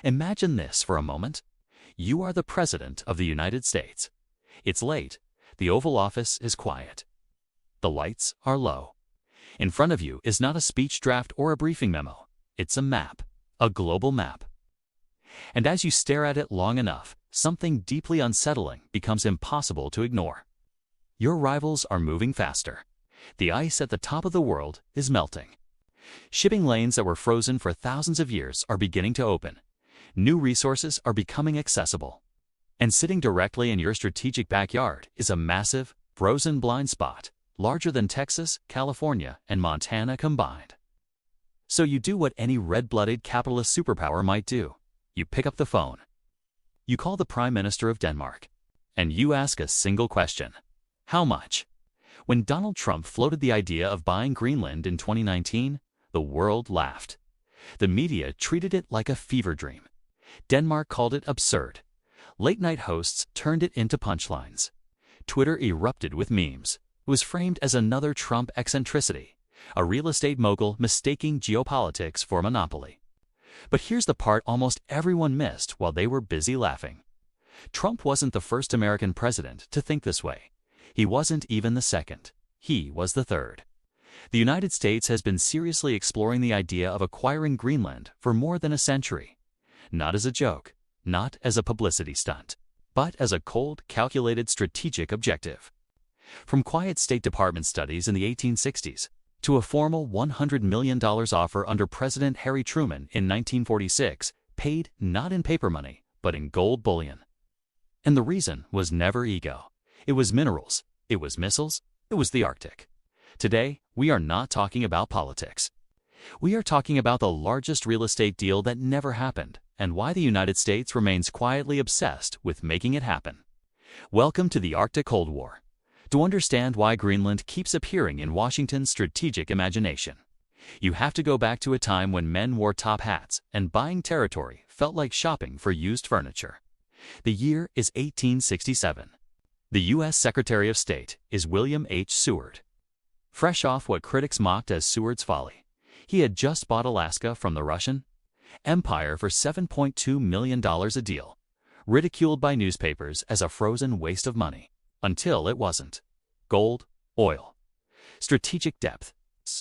Imagine this for a moment. You are the President of the United States. It's late. The Oval Office is quiet. The lights are low. In front of you is not a speech draft or a briefing memo. It's a map, a global map. And as you stare at it long enough, something deeply unsettling becomes impossible to ignore. Your rivals are moving faster. The ice at the top of the world is melting. Shipping lanes that were frozen for thousands of years are beginning to open. New resources are becoming accessible. And sitting directly in your strategic backyard is a massive, frozen blind spot, larger than Texas, California, and Montana combined. So you do what any red-blooded capitalist superpower might do. You pick up the phone. You call the Prime Minister of Denmark. And you ask a single question. How much? When Donald Trump floated the idea of buying Greenland in 2019, the world laughed. The media treated it like a fever dream. Denmark called it absurd. Late-night hosts turned it into punchlines. Twitter erupted with memes. It was framed as another Trump eccentricity, a real estate mogul mistaking geopolitics for monopoly. But here's the part almost everyone missed while they were busy laughing. Trump wasn't the first American president to think this way. He wasn't even the second. He was the third. The United States has been seriously exploring the idea of acquiring Greenland for more than a century. Not as a joke, not as a publicity stunt, but as a cold, calculated strategic objective. From quiet State Department studies in the 1860s to a formal $100 million offer under President Harry Truman in 1946, paid not in paper money, but in gold bullion. And the reason was never ego. It was minerals, it was missiles, it was the Arctic. Today, we are not talking about politics. We are talking about the largest real estate deal that never happened and why the United States remains quietly obsessed with making it happen. Welcome to the Arctic Cold War. To understand why Greenland keeps appearing in Washington's strategic imagination, you have to go back to a time when men wore top hats and buying territory felt like shopping for used furniture. The year is 1867. The U.S. Secretary of State is William H. Seward. Fresh off what critics mocked as Seward's folly, he had just bought Alaska from the Russian Empire for $7.2 million a deal, ridiculed by newspapers as a frozen waste of money. Until it wasn't. Gold, oil, strategic depth.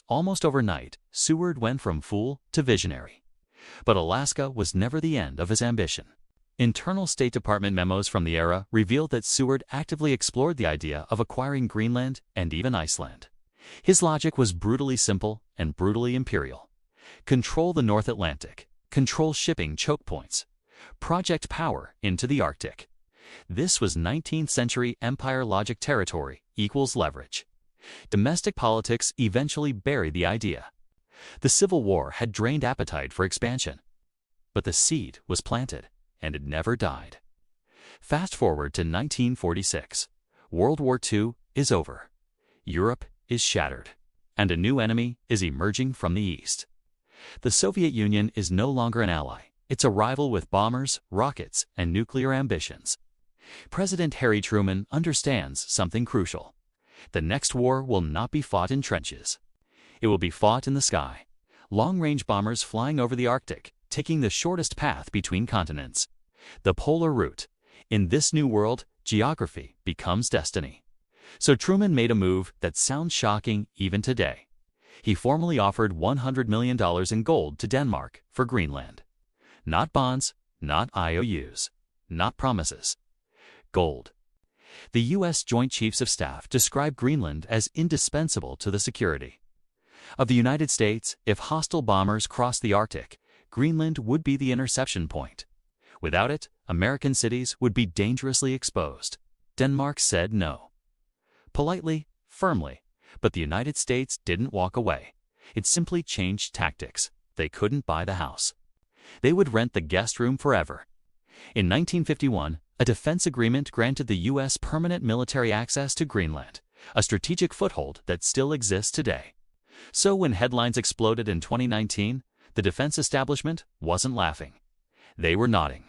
Almost overnight, Seward went from fool to visionary. But Alaska was never the end of his ambition. Internal State Department memos from the era revealed that Seward actively explored the idea of acquiring Greenland and even Iceland. His logic was brutally simple and brutally imperial. Control the North Atlantic, control shipping choke points, project power into the Arctic. This was 19th century empire logic. Territory equals leverage. Domestic politics eventually buried the idea. The Civil War had drained appetite for expansion. But the seed was planted, and it never died. Fast forward to 1946. World War II is over. Europe is shattered, and a new enemy is emerging from the east. The Soviet Union is no longer an ally. It's a rival with bombers, rockets, and nuclear ambitions. President Harry Truman understands something crucial. The next war will not be fought in trenches. It will be fought in the sky. Long-range bombers flying over the Arctic, taking the shortest path between continents. The polar route. In this new world, geography becomes destiny. So Truman made a move that sounds shocking even today. He formally offered $100 million in gold to Denmark for Greenland. Not bonds, not IOUs, not promises. Gold. The U.S. Joint Chiefs of Staff described Greenland as indispensable to the security of the United States. If hostile bombers crossed the Arctic, Greenland would be the interception point. Without it, American cities would be dangerously exposed. Denmark said no. Politely, firmly, but the United States didn't walk away. It simply changed tactics. They couldn't buy the house. They would rent the guest room forever. In 1951, a defense agreement granted the U.S. permanent military access to Greenland, a strategic foothold that still exists today. So when headlines exploded in 2019, the defense establishment wasn't laughing. They were nodding.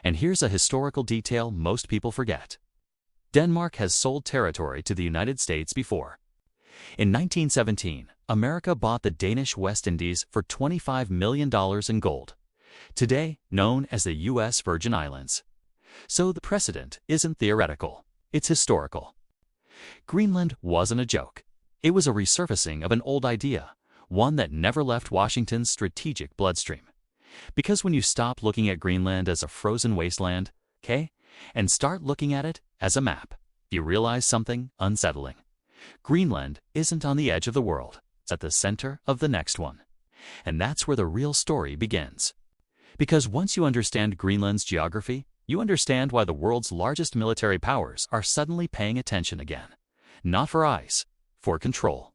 And here's a historical detail most people forget. Denmark has sold territory to the United States before. In 1917, America bought the Danish West Indies for $25 million in gold. today known as the U.S. Virgin Islands. So the precedent isn't theoretical, it's historical. Greenland wasn't a joke. It was a resurfacing of an old idea, one that never left Washington's strategic bloodstream. Because when you stop looking at Greenland as a frozen wasteland, and start looking at it as a map, you realize something unsettling. Greenland isn't on the edge of the world, it's at the center of the next one. And that's where the real story begins. Because once you understand Greenland's geography, you understand why the world's largest military powers are suddenly paying attention again. Not for ice, for control.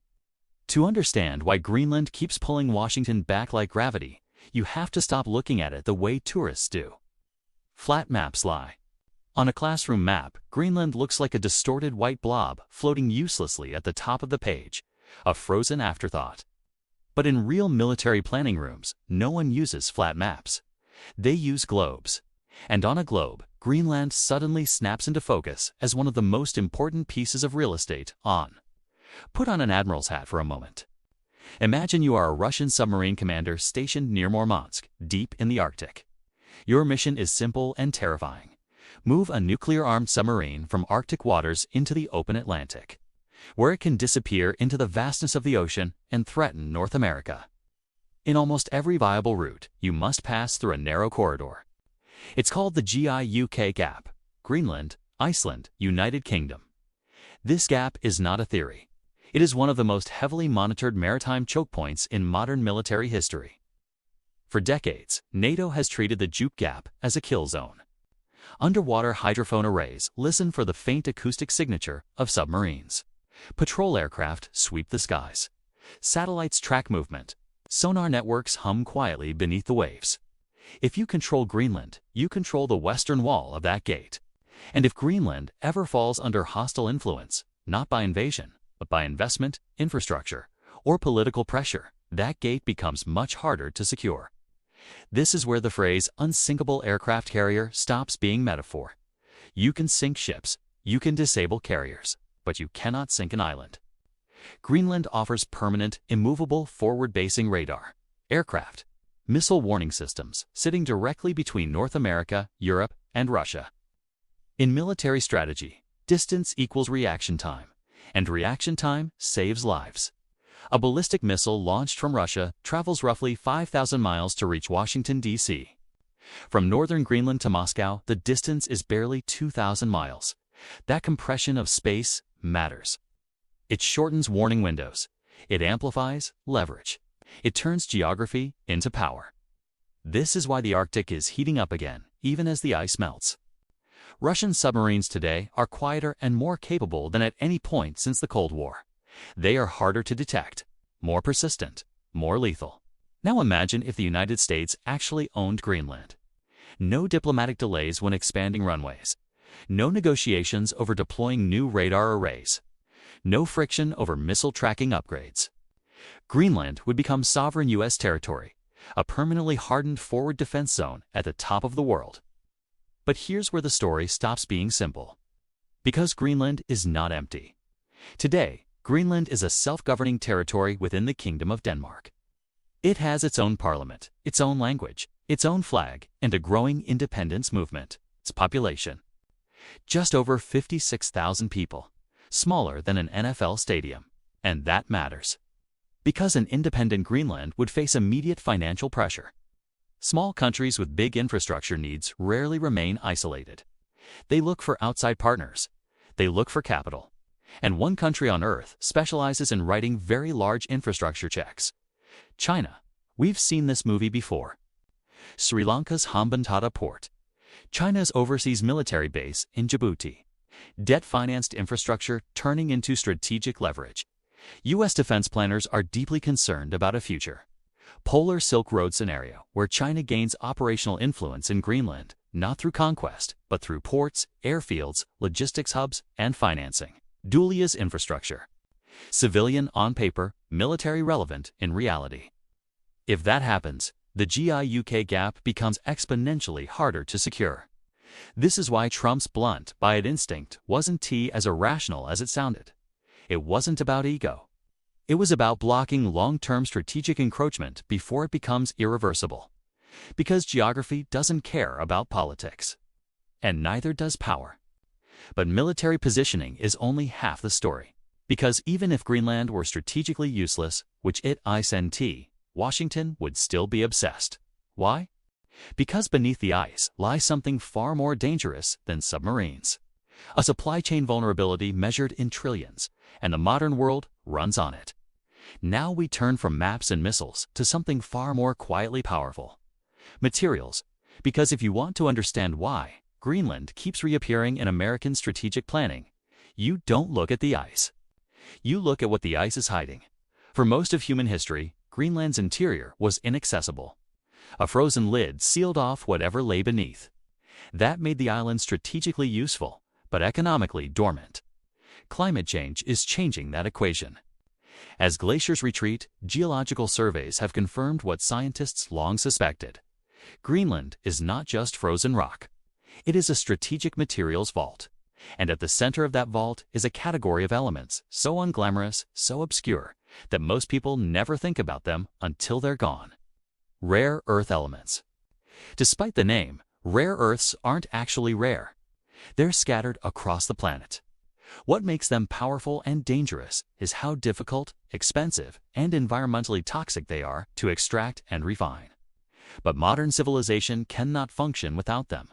To understand why Greenland keeps pulling Washington back like gravity, you have to stop looking at it the way tourists do. Flat maps lie. On a classroom map, Greenland looks like a distorted white blob floating uselessly at the top of the page, a frozen afterthought. But in real military planning rooms, no one uses flat maps. They use globes. And on a globe, Greenland suddenly snaps into focus as one of the most important pieces of real estate on. Put on an admiral's hat for a moment. Imagine you are a Russian submarine commander stationed near Murmansk, deep in the Arctic. Your mission is simple and terrifying. Move a nuclear-armed submarine from Arctic waters into the open Atlantic, where it can disappear into the vastness of the ocean and threaten North America. In almost every viable route, you must pass through a narrow corridor. It's called the GIUK Gap, Greenland, Iceland, United Kingdom. This gap is not a theory. It is one of the most heavily monitored maritime choke points in modern military history. For decades, NATO has treated the GIUK Gap as a kill zone. Underwater hydrophone arrays listen for the faint acoustic signature of submarines. Patrol aircraft sweep the skies. Satellites track movement. Sonar networks hum quietly beneath the waves. If you control Greenland, you control the western wall of that gate. And if Greenland ever falls under hostile influence, not by invasion, but by investment, infrastructure, or political pressure, that gate becomes much harder to secure. This is where the phrase unsinkable aircraft carrier stops being metaphor. You can sink ships, you can disable carriers, but you cannot sink an island. Greenland offers permanent, immovable forward-basing radar, aircraft, missile warning systems sitting directly between North America, Europe, and Russia. In military strategy, distance equals reaction time, and reaction time saves lives. A ballistic missile launched from Russia travels roughly 5,000 miles to reach Washington, D.C. From northern Greenland to Moscow, the distance is barely 2,000 miles. That compression of space matters. It shortens warning windows. It amplifies leverage. It turns geography into power. This is why the Arctic is heating up again, even as the ice melts. Russian submarines today are quieter and more capable than at any point since the Cold War. They are harder to detect, more persistent, more lethal. Now imagine if the United States actually owned Greenland. No diplomatic delays when expanding runways. No negotiations over deploying new radar arrays. No friction over missile tracking upgrades. Greenland would become sovereign U.S. territory, a permanently hardened forward defense zone at the top of the world. But here's where the story stops being simple. Because Greenland is not empty. Today, Greenland is a self-governing territory within the Kingdom of Denmark. It has its own parliament, its own language, its own flag, and a growing independence movement. Its population: just over 56,000 people, smaller than an NFL stadium. And that matters. Because an independent Greenland would face immediate financial pressure. Small countries with big infrastructure needs rarely remain isolated. They look for outside partners. They look for capital. And one country on Earth specializes in writing very large infrastructure checks. China. We've seen this movie before. Sri Lanka's Hambantota port. China's overseas military base in Djibouti. Debt-financed infrastructure turning into strategic leverage. U.S. defense planners are deeply concerned about a future Polar Silk Road scenario where China gains operational influence in Greenland, not through conquest, but through ports, airfields, logistics hubs, and financing. Dualia's infrastructure. Civilian on paper, military relevant in reality. If that happens, the GIUK Gap becomes exponentially harder to secure. This is why Trump's blunt, by instinct, wasn't as irrational as it sounded. It wasn't about ego. It was about blocking long-term strategic encroachment before it becomes irreversible. Because geography doesn't care about politics. And neither does power. But military positioning is only half the story. Because even if Greenland were strategically useless, which it isn't, Washington would still be obsessed. Why? Because beneath the ice lies something far more dangerous than submarines. A supply chain vulnerability measured in trillions, and the modern world runs on it. Now we turn from maps and missiles to something far more quietly powerful. Materials. Because if you want to understand why Greenland keeps reappearing in American strategic planning, you don't look at the ice. You look at what the ice is hiding. For most of human history, Greenland's interior was inaccessible. A frozen lid sealed off whatever lay beneath. That made the island strategically useful, but economically dormant. Climate change is changing that equation. As glaciers retreat, geological surveys have confirmed what scientists long suspected. Greenland is not just frozen rock. It is a strategic materials vault. And at the center of that vault is a category of elements so unglamorous, so obscure, that most people never think about them until they're gone. Rare earth elements. Despite the name, rare earths aren't actually rare. They're scattered across the planet. What makes them powerful and dangerous is how difficult, expensive, and environmentally toxic they are to extract and refine. But modern civilization cannot function without them.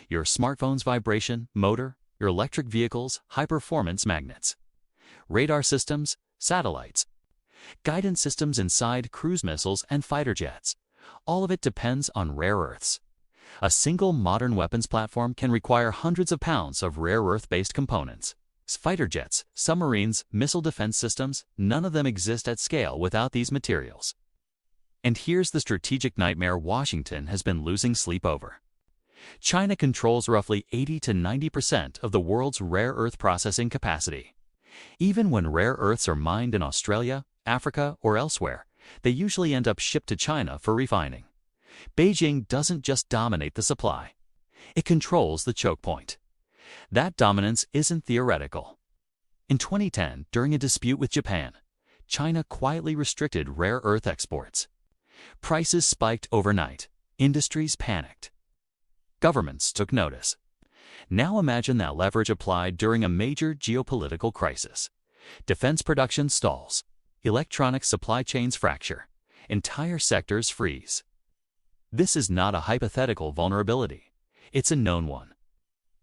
Your smartphone's vibration, motor, your electric vehicles' high-performance magnets. Radar systems, satellites. Guidance systems inside cruise missiles and fighter jets. All of it depends on rare earths. A single modern weapons platform can require hundreds of pounds of rare earth-based components. Fighter jets, submarines, missile defense systems, none of them exist at scale without these materials. And here's the strategic nightmare Washington has been losing sleep over. China controls roughly 80 to 90% of the world's rare earth processing capacity. Even when rare earths are mined in Australia, Africa, or elsewhere, they usually end up shipped to China for refining. Beijing doesn't just dominate the supply. It controls the choke point. That dominance isn't theoretical. In 2010, during a dispute with Japan, China quietly restricted rare earth exports. Prices spiked overnight. Industries panicked. Governments took notice. Now imagine that leverage applied during a major geopolitical crisis. Defense production stalls. Electronic supply chains fracture. Entire sectors freeze. This is not a hypothetical vulnerability. It's a known one.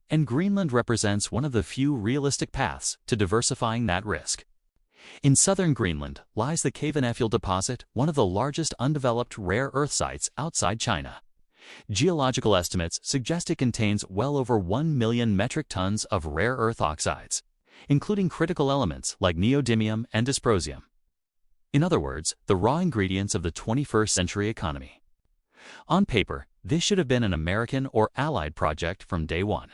And Greenland represents one of the few realistic paths to diversifying that risk. In southern Greenland lies the Kvanefjeld deposit, one of the largest undeveloped rare earth sites outside China. Geological estimates suggest it contains well over 1 million metric tons of rare earth oxides, including critical elements like neodymium and dysprosium. In other words, the raw ingredients of the 21st century economy. On paper, this should have been an American or Allied project from day one.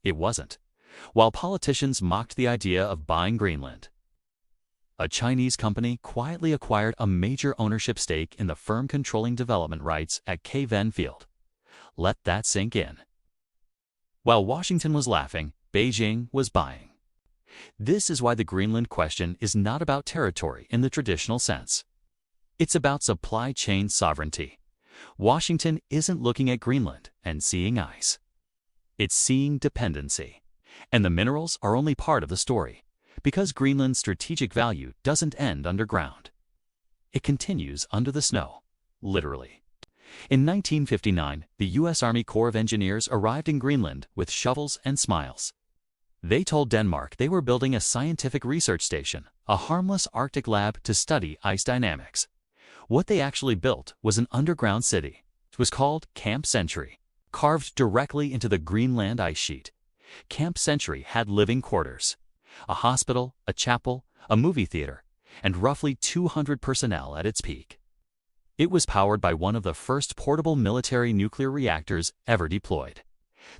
It wasn't. While politicians mocked the idea of buying Greenland, a Chinese company quietly acquired a major ownership stake in the firm controlling development rights at Kvanefjeld. Let that sink in. While Washington was laughing, Beijing was buying. This is why the Greenland question is not about territory in the traditional sense. It's about supply chain sovereignty. Washington isn't looking at Greenland and seeing ice. It's seeing dependency. And the minerals are only part of the story, because Greenland's strategic value doesn't end underground. It continues under the snow, literally. In 1959, the U.S. Army Corps of Engineers arrived in Greenland with shovels and smiles. They told Denmark they were building a scientific research station, a harmless Arctic lab to study ice dynamics. What they actually built was an underground city. It was called Camp Century, carved directly into the Greenland ice sheet. Camp Century had living quarters, a hospital, a chapel, a movie theater, and roughly 200 personnel at its peak. It was powered by one of the first portable military nuclear reactors ever deployed.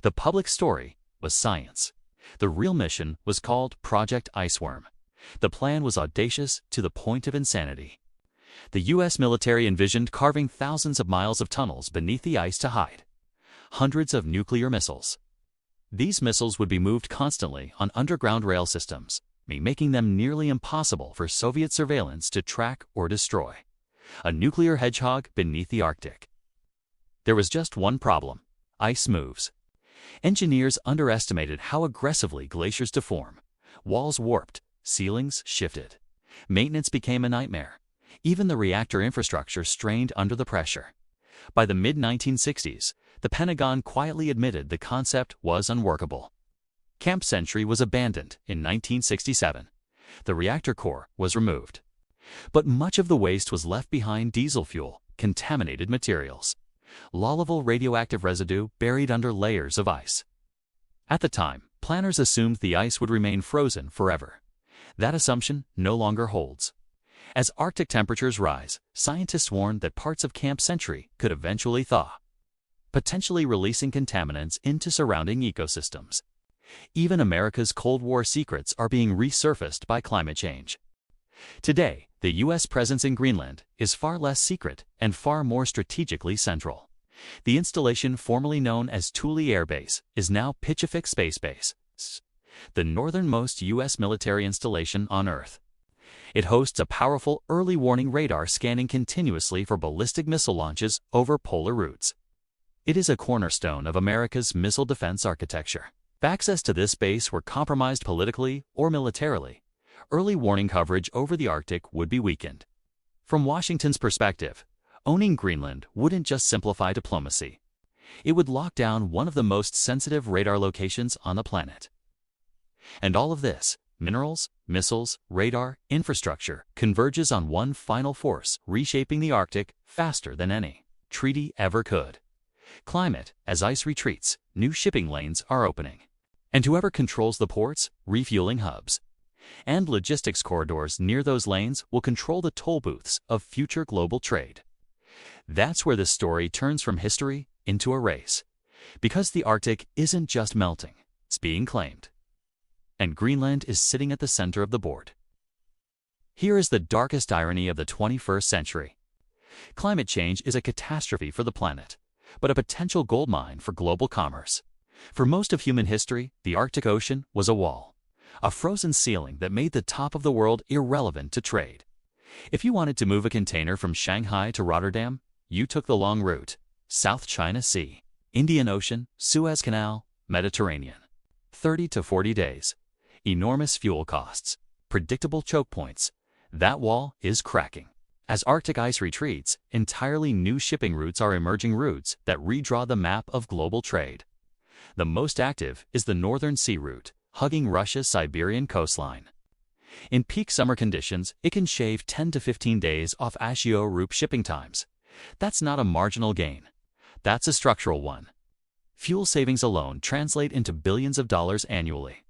The public story was science. The real mission was called Project Iceworm. The plan was audacious to the point of insanity. The U.S. military envisioned carving thousands of miles of tunnels beneath the ice to hide hundreds of nuclear missiles. These missiles would be moved constantly on underground rail systems, making them nearly impossible for Soviet surveillance to track or destroy. A nuclear hedgehog beneath the Arctic. There was just one problem: ice moves. Engineers underestimated how aggressively glaciers deform. Walls warped, ceilings shifted. Maintenance became a nightmare. Even the reactor infrastructure strained under the pressure. By the mid-1960s, the Pentagon quietly admitted the concept was unworkable. Camp Century was abandoned in 1967. The reactor core was removed. But much of the waste was left behind: diesel fuel, contaminated materials, volatile radioactive residue buried under layers of ice. At the time, planners assumed the ice would remain frozen forever. That assumption no longer holds. As Arctic temperatures rise, scientists warned that parts of Camp Century could eventually thaw, potentially releasing contaminants into surrounding ecosystems. Even America's Cold War secrets are being resurfaced by climate change. Today, the U.S. presence in Greenland is far less secret and far more strategically central. The installation, formerly known as Thule Air Base, is now Pichafik Space Base, the northernmost U.S. military installation on Earth. It hosts a powerful early warning radar scanning continuously for ballistic missile launches over polar routes. It is a cornerstone of America's missile defense architecture. If access to this base were compromised politically or militarily, early warning coverage over the Arctic would be weakened. From Washington's perspective, owning Greenland wouldn't just simplify diplomacy. It would lock down one of the most sensitive radar locations on the planet. And all of this, minerals, missiles, radar, infrastructure, converges on one final force reshaping the Arctic faster than any treaty ever could. Climate. As ice retreats, new shipping lanes are opening. And whoever controls the ports, refueling hubs, and logistics corridors near those lanes will control the toll booths of future global trade. That's where this story turns from history into a race. Because the Arctic isn't just melting, it's being claimed. And Greenland is sitting at the center of the board. Here is the darkest irony of the 21st century. Climate change is a catastrophe for the planet, but a potential goldmine for global commerce. For most of human history, the Arctic Ocean was a wall, a frozen ceiling that made the top of the world irrelevant to trade. If you wanted to move a container from Shanghai to Rotterdam, you took the long route: South China Sea, Indian Ocean, Suez Canal, Mediterranean. 30 to 40 days. Enormous fuel costs. Predictable choke points. That wall is cracking. As Arctic ice retreats, entirely new shipping routes are emerging, routes that redraw the map of global trade. The most active is the Northern Sea route, hugging Russia's Siberian coastline. In peak summer conditions, it can shave 10 to 15 days off Asia-Europe shipping times. That's not a marginal gain. That's a structural one. Fuel savings alone translate into billions of dollars annually.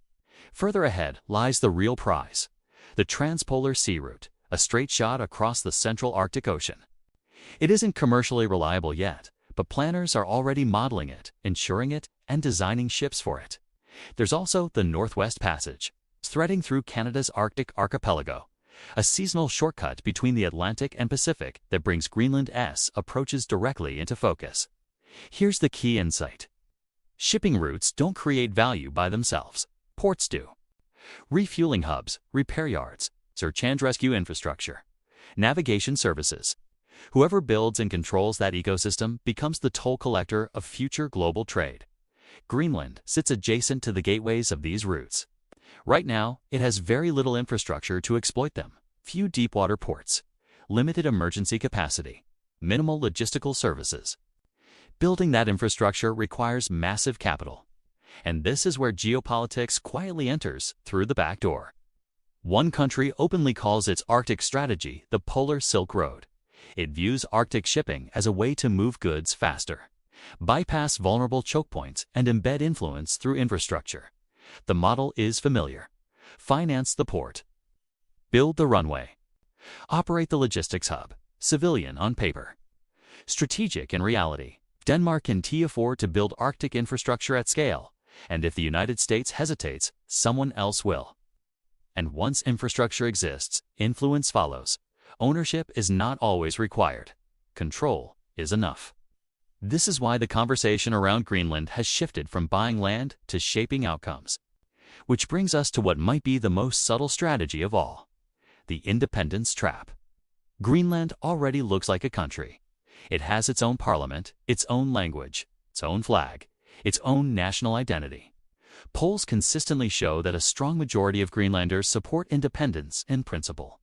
Further ahead lies the real prize: the Transpolar Sea route, a straight shot across the central Arctic Ocean. It isn't commercially reliable yet, but planners are already modeling it, insuring it, and designing ships for it. There's also the Northwest Passage, threading through Canada's Arctic archipelago, a seasonal shortcut between the Atlantic and Pacific that brings Greenland's approaches directly into focus. Here's the key insight: shipping routes don't create value by themselves. Ports do. Refueling hubs, repair yards, search and rescue infrastructure, navigation services. Whoever builds and controls that ecosystem becomes the toll collector of future global trade. Greenland sits adjacent to the gateways of these routes. Right now, it has very little infrastructure to exploit them: few deepwater ports, limited emergency capacity, minimal logistical services. Building that infrastructure requires massive capital. And this is where geopolitics quietly enters through the back door. One country openly calls its Arctic strategy the Polar Silk Road. It views Arctic shipping as a way to move goods faster, bypass vulnerable choke points, and embed influence through infrastructure. The model is familiar: finance the port, build the runway, operate the logistics hub. Civilian on paper, strategic in reality. Denmark can afford to build Arctic infrastructure at scale, and if the United States hesitates, someone else will. And once infrastructure exists, influence follows. Ownership is not always required. Control is enough. This is why the conversation around Greenland has shifted from buying land to shaping outcomes. Which brings us to what might be the most subtle strategy of all: the independence trap. Greenland already looks like a country. It has its own parliament, its own language, its own flag, its own national identity. Polls consistently show that a strong majority of Greenlanders support independence in principle.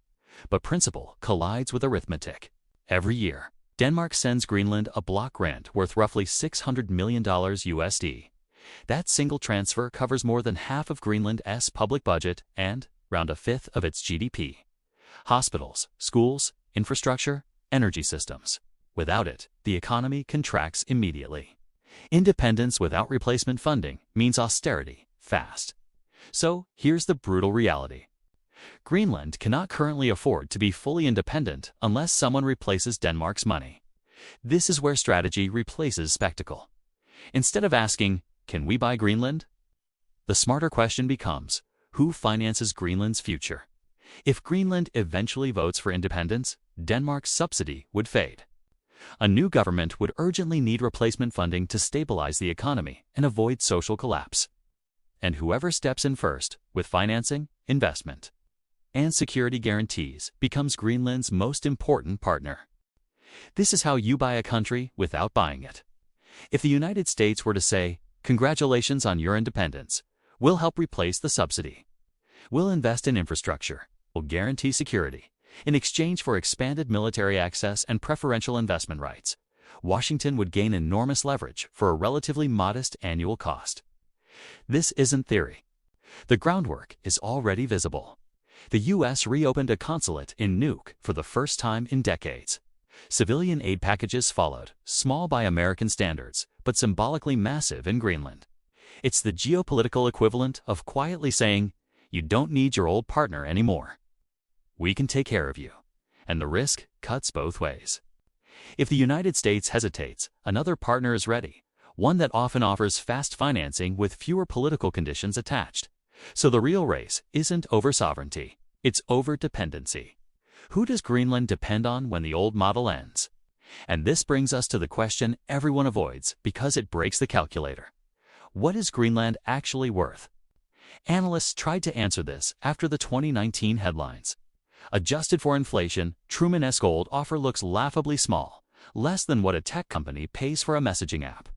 But principle collides with arithmetic. Every year, Denmark sends Greenland a block grant worth roughly $600 million USD. That single transfer covers more than half of Greenland's public budget and around a fifth of its GDP. Hospitals, schools, infrastructure, energy systems. Without it, the economy contracts immediately. Independence without replacement funding means austerity, fast. So here's the brutal reality. Greenland cannot currently afford to be fully independent unless someone replaces Denmark's money. This is where strategy replaces spectacle. Instead of asking, "Can we buy Greenland?" the smarter question becomes, who finances Greenland's future? If Greenland eventually votes for independence, Denmark's subsidy would fade. A new government would urgently need replacement funding to stabilize the economy and avoid social collapse. And whoever steps in first, with financing, investment, and security guarantees, becomes Greenland's most important partner. This is how you buy a country without buying it. If the United States were to say, "Congratulations on your independence. We'll help replace the subsidy. We'll invest in infrastructure. We'll guarantee security," in exchange for expanded military access and preferential investment rights, Washington would gain enormous leverage for a relatively modest annual cost. This isn't theory. The groundwork is already visible. The U.S. reopened a consulate in GIUK for the first time in decades. Civilian aid packages followed, small by American standards, but symbolically massive in Greenland. It's the geopolitical equivalent of quietly saying, "You don't need your old partner anymore. We can take care of you." And the risk cuts both ways. If the United States hesitates, another partner is ready, one that often offers fast financing with fewer political conditions attached. So the real race isn't over sovereignty, it's over dependency. Who does Greenland depend on when the old model ends? And this brings us to the question everyone avoids because it breaks the calculator. What is Greenland actually worth? Analysts tried to answer this after the 2019 headlines. Adjusted for inflation, Truman's gold offer looks laughably small, less than what a tech company pays for a messaging app.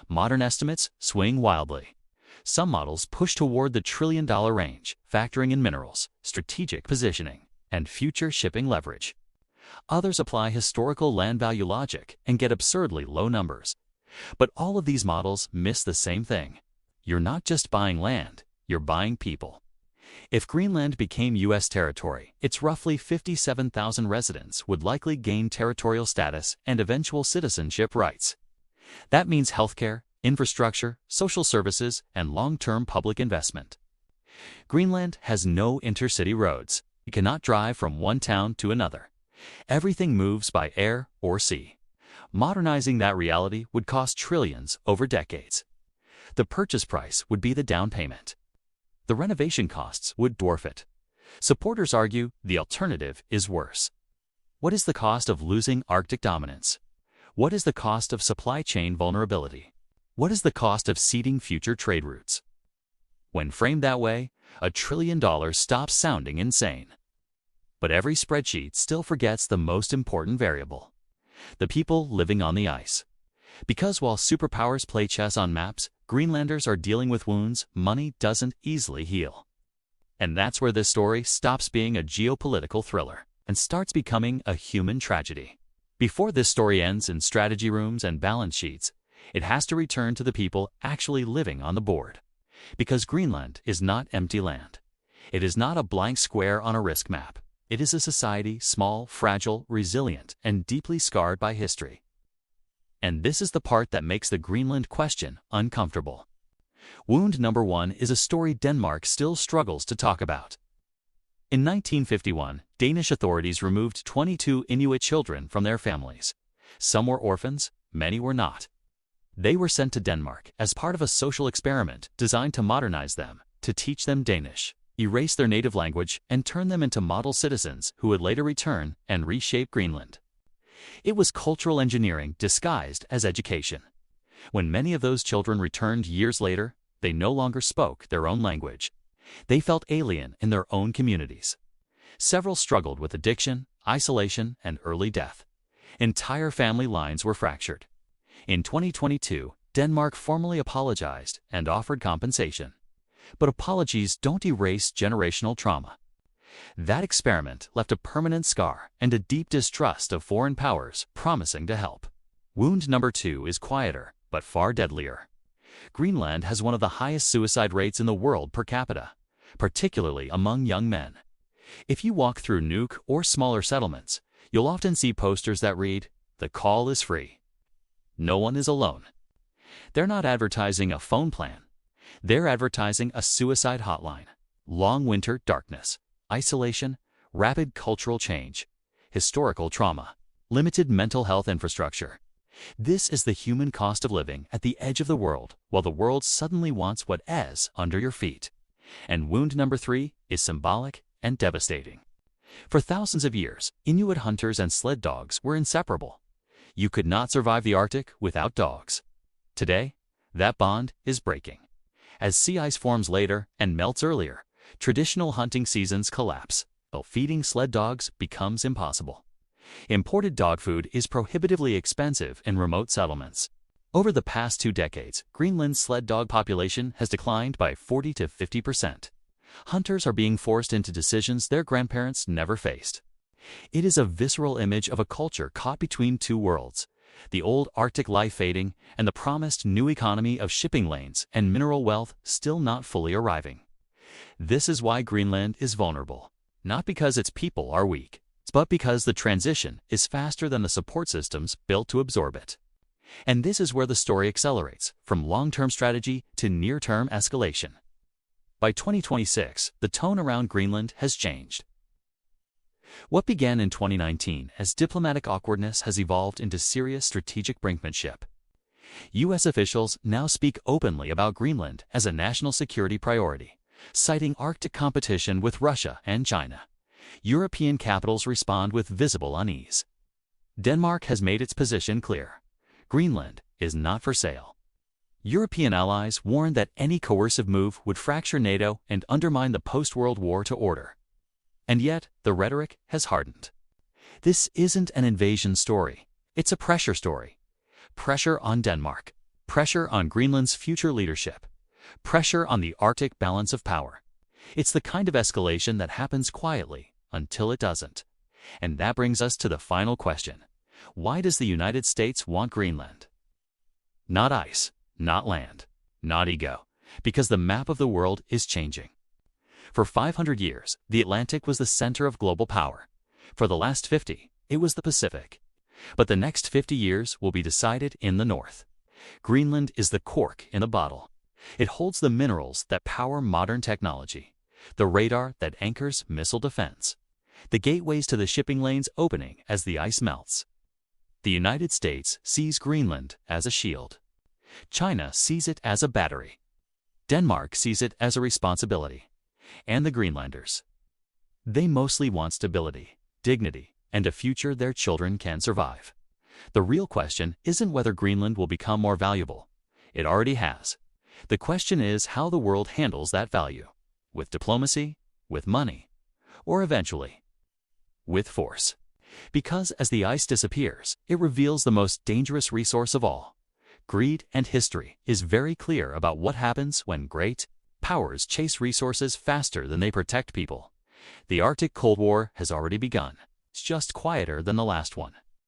Modern estimates swing wildly. Some models push toward the trillion-dollar range, factoring in minerals, strategic positioning, and future shipping leverage. Others apply historical land value logic and get absurdly low numbers. But all of these models miss the same thing. You're not just buying land, you're buying people. If Greenland became U.S. territory, its roughly 57,000 residents would likely gain territorial status and eventual citizenship rights. That means healthcare, infrastructure, social services, and long-term public investment. Greenland has no intercity roads. You cannot drive from one town to another. Everything moves by air or sea. Modernizing that reality would cost trillions over decades. The purchase price would be the down payment. The renovation costs would dwarf it. Supporters argue the alternative is worse. What is the cost of losing Arctic dominance? What is the cost of supply chain vulnerability? What is the cost of ceding future trade routes? When framed that way, $1 trillion stops sounding insane. But every spreadsheet still forgets the most important variable: the people living on the ice. Because while superpowers play chess on maps, Greenlanders are dealing with wounds money doesn't easily heal. And that's where this story stops being a geopolitical thriller and starts becoming a human tragedy. Before this story ends in strategy rooms and balance sheets, it has to return to the people actually living on the board. Because Greenland is not empty land. It is not a blank square on a risk map. It is a society small, fragile, resilient, and deeply scarred by history. And this is the part that makes the Greenland question uncomfortable. Wound number one is a story Denmark still struggles to talk about. In 1951, Danish authorities removed 22 Inuit children from their families. Some were orphans, many were not. They were sent to Denmark as part of a social experiment designed to modernize them, to teach them Danish, erase their native language, and turn them into model citizens who would later return and reshape Greenland. It was cultural engineering disguised as education. When many of those children returned years later, they no longer spoke their own language. They felt alien in their own communities. Several struggled with addiction, isolation, and early death. Entire family lines were fractured. In 2022, Denmark formally apologized and offered compensation. But apologies don't erase generational trauma. That experiment left a permanent scar and a deep distrust of foreign powers promising to help. Wound number 2 is quieter, but far deadlier. Greenland has one of the highest suicide rates in the world per capita, particularly among young men. If you walk through GIUK or smaller settlements, you'll often see posters that read, "The call is free. No one is alone." They're not advertising a phone plan. They're advertising a suicide hotline. Long winter darkness, isolation, rapid cultural change, historical trauma, limited mental health infrastructure. This is the human cost of living at the edge of the world while the world suddenly wants what is under your feet. And wound number 3 is symbolic and devastating. For thousands of years, Inuit hunters and sled dogs were inseparable. You could not survive the Arctic without dogs. Today, that bond is breaking. As sea ice forms later and melts earlier, traditional hunting seasons collapse, while feeding sled dogs becomes impossible. Imported dog food is prohibitively expensive in remote settlements. Over the past 2 decades, Greenland's sled dog population has declined by 40 to 50%. Hunters are being forced into decisions their grandparents never faced. It is a visceral image of a culture caught between 2 worlds, the old Arctic life fading and the promised new economy of shipping lanes and mineral wealth still not fully arriving. This is why Greenland is vulnerable, not because its people are weak, but because the transition is faster than the support systems built to absorb it. And this is where the story accelerates, from long-term strategy to near-term escalation. By 2026, the tone around Greenland has changed. What began in 2019 as diplomatic awkwardness has evolved into serious strategic brinkmanship. U.S. officials now speak openly about Greenland as a national security priority, citing Arctic competition with Russia and China. European capitals respond with visible unease. Denmark has made its position clear. Greenland is not for sale. European allies warned that any coercive move would fracture NATO and undermine the post-World War II order. And yet, the rhetoric has hardened. This isn't an invasion story. It's a pressure story. Pressure on Denmark. Pressure on Greenland's future leadership. Pressure on the Arctic balance of power. It's the kind of escalation that happens quietly until it doesn't. And that brings us to the final question. Why does the United States want Greenland? Not ice, not land, not ego. Because the map of the world is changing. For 500 years, the Atlantic was the center of global power. For the last 50, it was the Pacific. But the next 50 years will be decided in the north. Greenland is the cork in the bottle. It holds the minerals that power modern technology, the radar that anchors missile defense, the gateways to the shipping lanes opening as the ice melts. The United States sees Greenland as a shield. China sees it as a battery. Denmark sees it as a responsibility. And the Greenlanders. They mostly want stability, dignity, and a future their children can survive. The real question isn't whether Greenland will become more valuable. It already has. The question is how the world handles that value. With diplomacy, with money, or eventually, with force. Because as the ice disappears, it reveals the most dangerous resource of all. Greed and history is very clear about what happens when great powers chase resources faster than they protect people. The Arctic Cold War has already begun. It's just quieter than the last one.